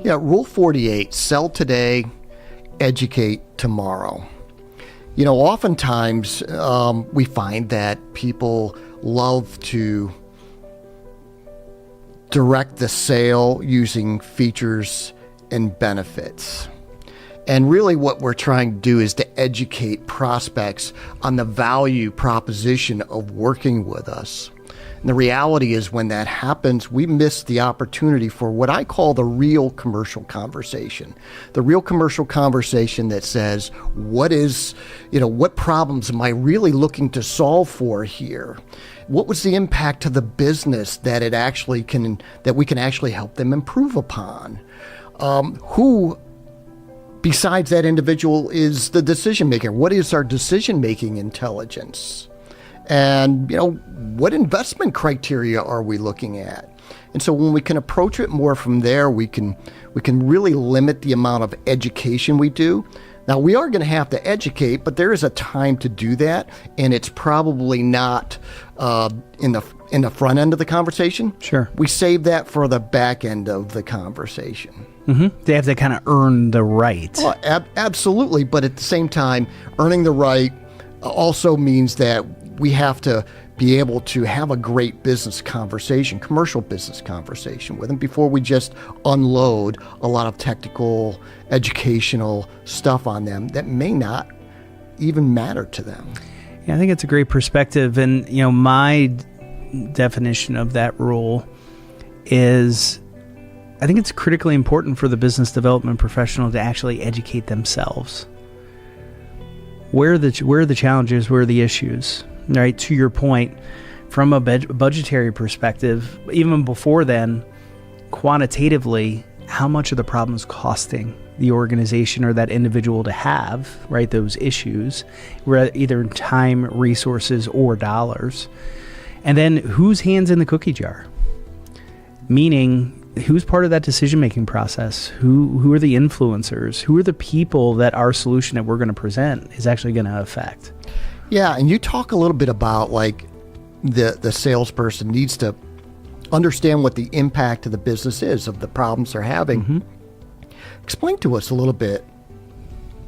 Yeah, Rule 48, sell today, educate tomorrow. Oftentimes we find that people love to direct the sale using features and benefits. And really what we're trying to do is to educate prospects on the value proposition of working with us. And the reality is when that happens, we miss the opportunity for what I call the real commercial conversation. The real commercial conversation that says, what problems am I really looking to solve for here? What was the impact to the business that we can actually help them improve upon? Who besides that individual is the decision maker? What is our decision making intelligence? And, what investment criteria are we looking at? And so when we can approach it more from there, we can really limit the amount of education we do. Now, we are going to have to educate, but there is a time to do that, and it's probably not in the front end of the conversation. Sure. We save that for the back end of the conversation. Mm-hmm. They have to kind of earn the right. Oh, absolutely, but at the same time, earning the right also means that we have to be able to have a great business conversation, commercial business conversation with them before we just unload a lot of technical, educational stuff on them that may not even matter to them. Yeah, I think it's a great perspective. And, my definition of that rule is I think it's critically important for the business development professional to actually educate themselves. Where are the challenges? Where are the issues? Right, to your point, from a budgetary perspective, even before then, quantitatively, how much of the problem is costing the organization or that individual to have, right, those issues, either in time, resources, or dollars. And then whose hand's in the cookie jar? Meaning, who's part of that decision-making process? Who are the influencers? Who are the people that our solution that we're going to present is actually going to affect? Yeah, and you talk a little bit about like the salesperson needs to understand what the impact of the business is, of the problems they're having. Mm-hmm. Explain to us a little bit,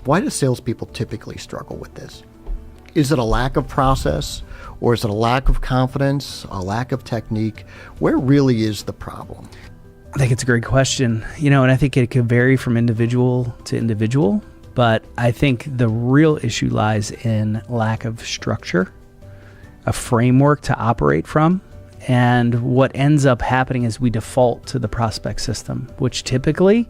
why do salespeople typically struggle with this? Is it a lack of process, or is it a lack of confidence, a lack of technique? Where really is the problem? I think it's a great question, and I think it could vary from individual to individual. But I think the real issue lies in lack of structure, a framework to operate from. And what ends up happening is we default to the prospect system, which typically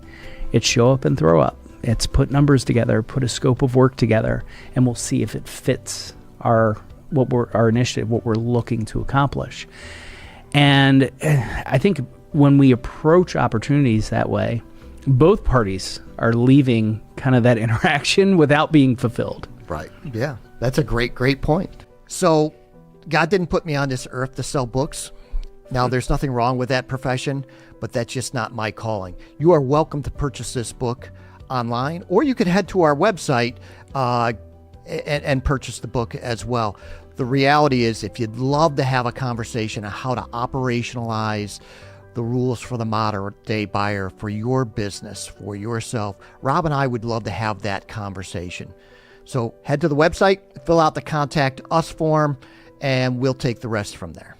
it's show up and throw up. It's put numbers together, put a scope of work together, and we'll see if it fits our initiative, what we're looking to accomplish. And I think when we approach opportunities that way, both parties are leaving kind of that interaction without being fulfilled. Right. Yeah. That's a great point. So God didn't put me on this earth to sell books. Now, there's nothing wrong with that profession, but that's just not my calling. You are welcome to purchase this book online, or you could head to our website and purchase the book as well. The reality is, if you'd love to have a conversation on how to operationalize the rules for the modern day buyer for your business, for yourself, Rob and I would love to have that conversation. So head to the website, fill out the Contact Us form, and we'll take the rest from there.